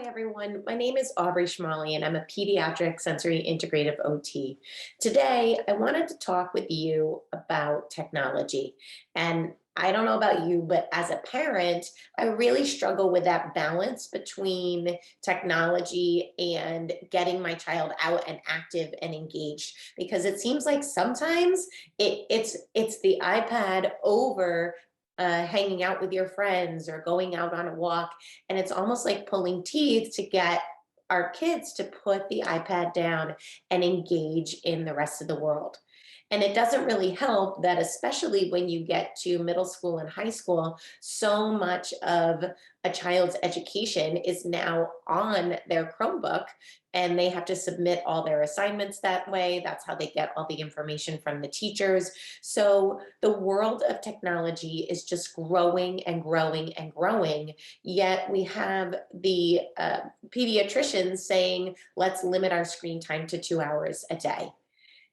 Everyone. My name is Aubrey Schmalley, and I'm a pediatric sensory integrative OT. Today, I wanted to talk with you about technology. And I don't know about you, but as a parent, I really struggle with that balance between technology and getting my child out and active and engaged, because it seems like sometimes it's the iPad over hanging out with your friends or going out on a walk, and it's almost like pulling teeth to get our kids to put the iPad down and engage in the rest of the world. And it doesn't really help that, especially when you get to middle school and high school, so much of a child's education is now on their Chromebook, and they have to submit all their assignments that way. That's how they get all the information from the teachers. So the world of technology is just growing and growing and growing. Yet we have the pediatricians saying, let's limit our screen time to 2 hours a day.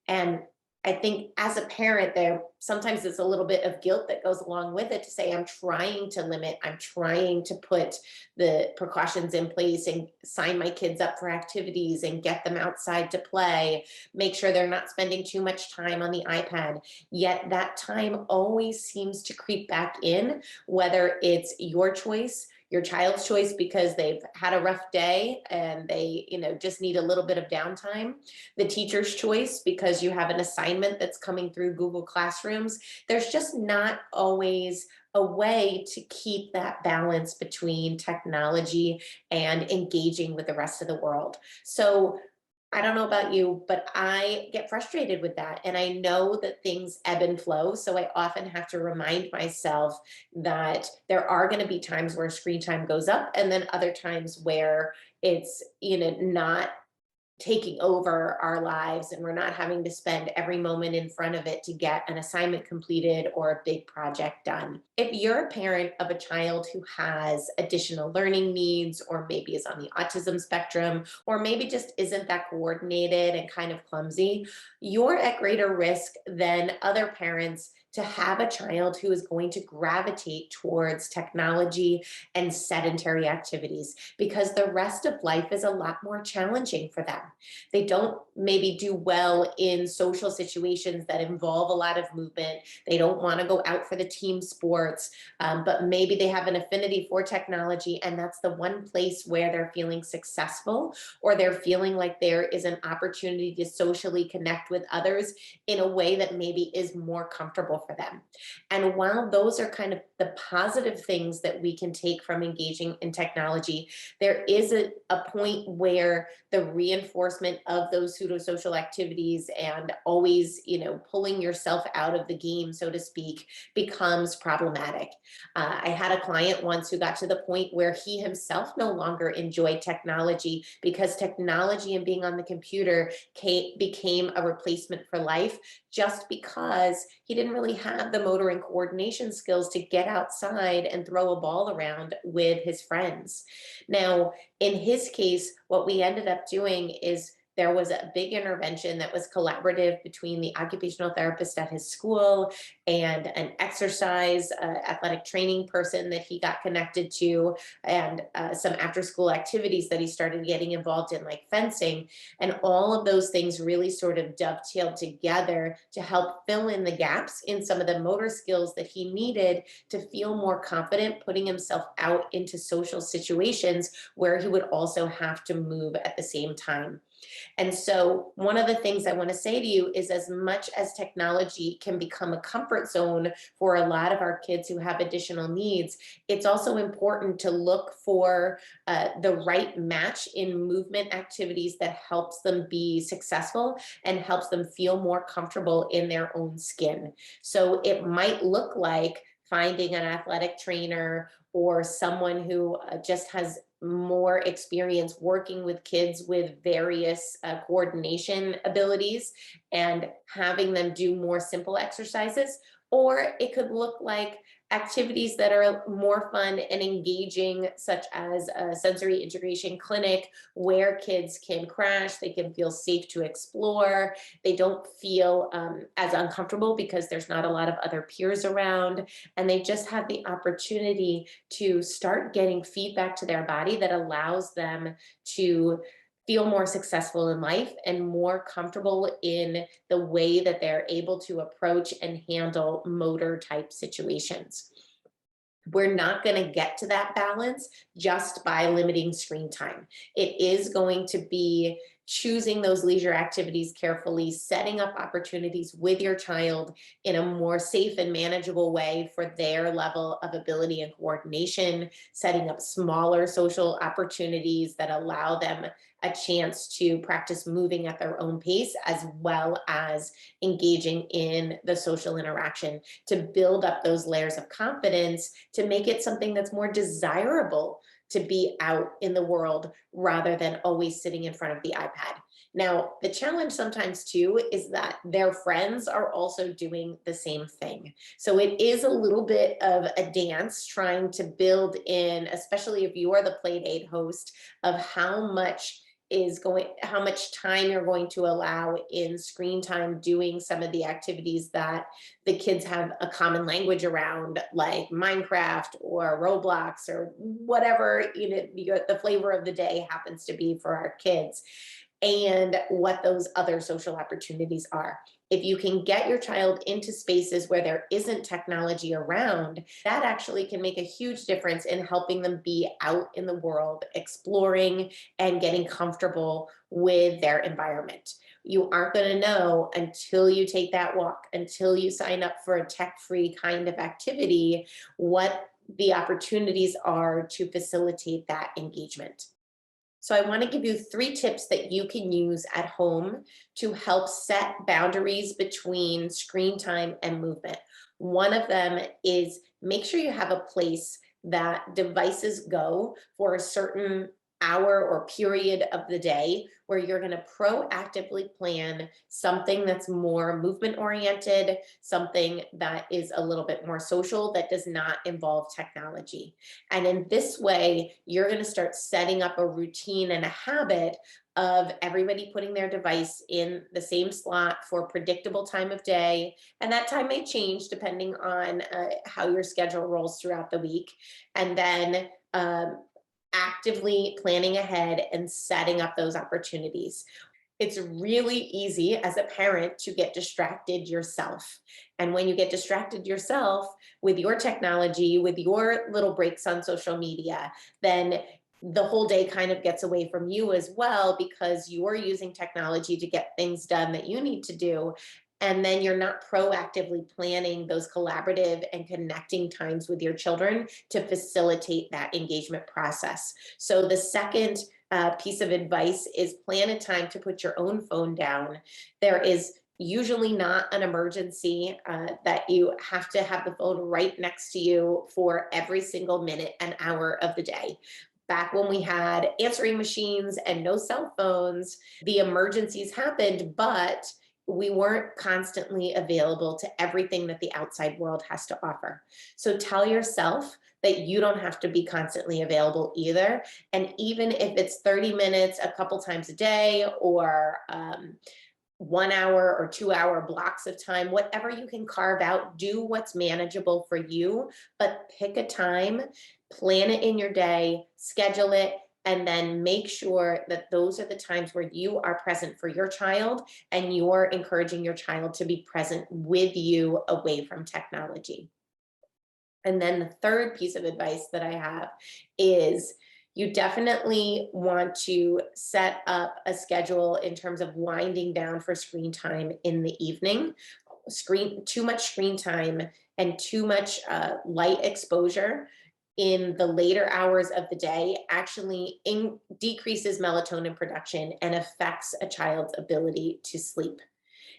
And I think as a parent, there sometimes it's a little bit of guilt that goes along with it to say, I'm trying to limit, I'm trying to put the precautions in place and sign my kids up for activities and get them outside to play, make sure they're not spending too much time on the iPad. Yet that time always seems to creep back in, whether it's your choice, your child's choice, because they've had a rough day and they, just need a little bit of downtime, the teacher's choice because you have an assignment that's coming through Google Classrooms. There's just not always a way to keep that balance between technology and engaging with the rest of the world. So I don't know about you, but I get frustrated with that. And I know that things ebb and flow. So I often have to remind myself that there are going to be times where screen time goes up, and then other times where it's, not taking over our lives and we're not having to spend every moment in front of it to get an assignment completed or a big project done. If you're a parent of a child who has additional learning needs, or maybe is on the autism spectrum, or maybe just isn't that coordinated and kind of clumsy, you're at greater risk than other parents to have a child who is going to gravitate towards technology and sedentary activities, because the rest of life is a lot more challenging for them. They don't maybe do well in social situations that involve a lot of movement. They don't want to go out for the team sports, but maybe they have an affinity for technology, and that's the one place where they're feeling successful, or they're feeling like there is an opportunity to socially connect with others in a way that maybe is more comfortable for them. And while those are kind of the positive things that we can take from engaging in technology, there is a point where the reinforcement of those pseudo-social activities and always, pulling yourself out of the game, so to speak, becomes problematic. I had a client once who got to the point where he himself no longer enjoyed technology because technology and being on the computer became a replacement for life, just because he didn't really have the motor and coordination skills to get outside and throw a ball around with his friends. Now, in his case, what we ended up doing is there was a big intervention that was collaborative between the occupational therapist at his school and an exercise athletic training person that he got connected to, and some after school activities that he started getting involved in, like fencing. And all of those things really sort of dovetailed together to help fill in the gaps in some of the motor skills that he needed to feel more confident putting himself out into social situations where he would also have to move at the same time. And so one of the things I want to say to you is, as much as technology can become a comfort zone for a lot of our kids who have additional needs, it's also important to look for the right match in movement activities that helps them be successful and helps them feel more comfortable in their own skin. So it might look like finding an athletic trainer or someone who just has more experience working with kids with various coordination abilities and having them do more simple exercises. Or it could look like activities that are more fun and engaging, such as a sensory integration clinic where kids can crash, they can feel safe to explore, they don't feel as uncomfortable because there's not a lot of other peers around, and they just have the opportunity to start getting feedback to their body that allows them to feel more successful in life and more comfortable in the way that they're able to approach and handle motor type situations. We're not going to get to that balance just by limiting screen time. It is going to be choosing those leisure activities carefully, setting up opportunities with your child in a more safe and manageable way for their level of ability and coordination, setting up smaller social opportunities that allow them a chance to practice moving at their own pace, as well as engaging in the social interaction to build up those layers of confidence, to make it something that's more desirable to be out in the world rather than always sitting in front of the iPad. Now, the challenge sometimes too is that their friends are also doing the same thing. So it is a little bit of a dance trying to build in, especially if you are the play date host, of how much time you're going to allow in screen time doing some of the activities that the kids have a common language around, like Minecraft or Roblox or whatever, the flavor of the day happens to be for our kids, and what those other social opportunities are. If you can get your child into spaces where there isn't technology around, that actually can make a huge difference in helping them be out in the world, exploring and getting comfortable with their environment. You aren't going to know until you take that walk, until you sign up for a tech-free kind of activity, what the opportunities are to facilitate that engagement. So I want to give you 3 tips that you can use at home to help set boundaries between screen time and movement. One of them is make sure you have a place that devices go for a certain hour or period of the day where you're going to proactively plan something that's more movement oriented, something that is a little bit more social, that does not involve technology. And in this way, you're going to start setting up a routine and a habit of everybody putting their device in the same slot for a predictable time of day. And that time may change depending on how your schedule rolls throughout the week. And then actively planning ahead and setting up those opportunities. It's really easy as a parent to get distracted yourself. And when you get distracted yourself with your technology, with your little breaks on social media, then the whole day kind of gets away from you as well, because you're using technology to get things done that you need to do. And then you're not proactively planning those collaborative and connecting times with your children to facilitate that engagement process. So the second piece of advice is plan a time to put your own phone down. There is usually not an emergency that you have to have the phone right next to you for every single minute and hour of the day. Back when we had answering machines and no cell phones, the emergencies happened, but we weren't constantly available to everything that the outside world has to offer. So tell yourself that you don't have to be constantly available either. And even if it's 30 minutes a couple times a day, or 1 hour or 2 hour blocks of time, whatever you can carve out, do what's manageable for you, but pick a time, plan it in your day, schedule it, and then make sure that those are the times where you are present for your child and you're encouraging your child to be present with you away from technology. And then the third piece of advice that I have is you definitely want to set up a schedule in terms of winding down for screen time in the evening. Too much screen time and too much light exposure in the later hours of the day actually decreases melatonin production and affects a child's ability to sleep.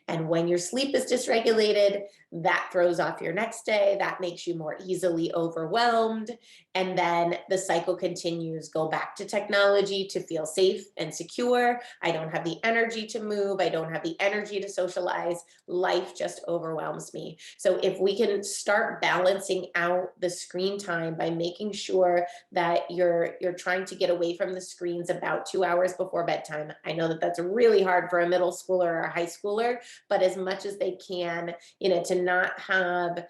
And when your sleep is dysregulated, that throws off your next day. That makes you more easily overwhelmed. And then the cycle continues. Go back to technology to feel safe and secure. I don't have the energy to move. I don't have the energy to socialize. Life just overwhelms me. So if we can start balancing out the screen time by making sure that you're trying to get away from the screens about 2 hours before bedtime. I know that that's really hard for a middle schooler or a high schooler, but as much as they can, to not have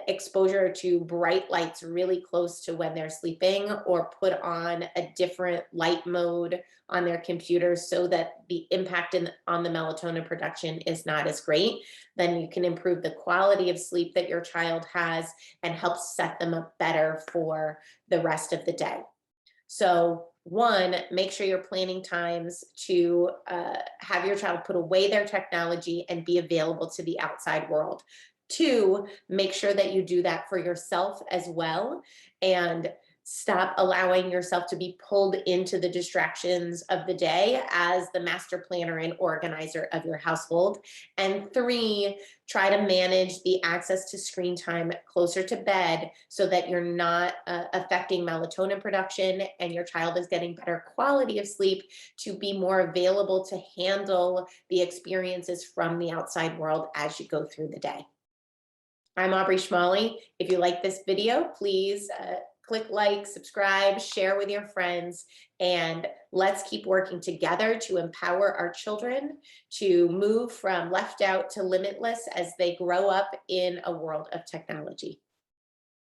exposure to bright lights really close to when they're sleeping, or put on a different light mode on their computers so that the impact on the melatonin production is not as great, then you can improve the quality of sleep that your child has and help set them up better for the rest of the day. So one, make sure you're planning times to have your child put away their technology and be available to the outside world. Two, make sure that you do that for yourself as well, and stop allowing yourself to be pulled into the distractions of the day as the master planner and organizer of your household. And three, try to manage the access to screen time closer to bed so that you're not affecting melatonin production, and your child is getting better quality of sleep to be more available to handle the experiences from the outside world as you go through the day. I'm Aubrey Schmalley. If you like this video, please click like, subscribe, share with your friends, and let's keep working together to empower our children to move from left out to limitless as they grow up in a world of technology.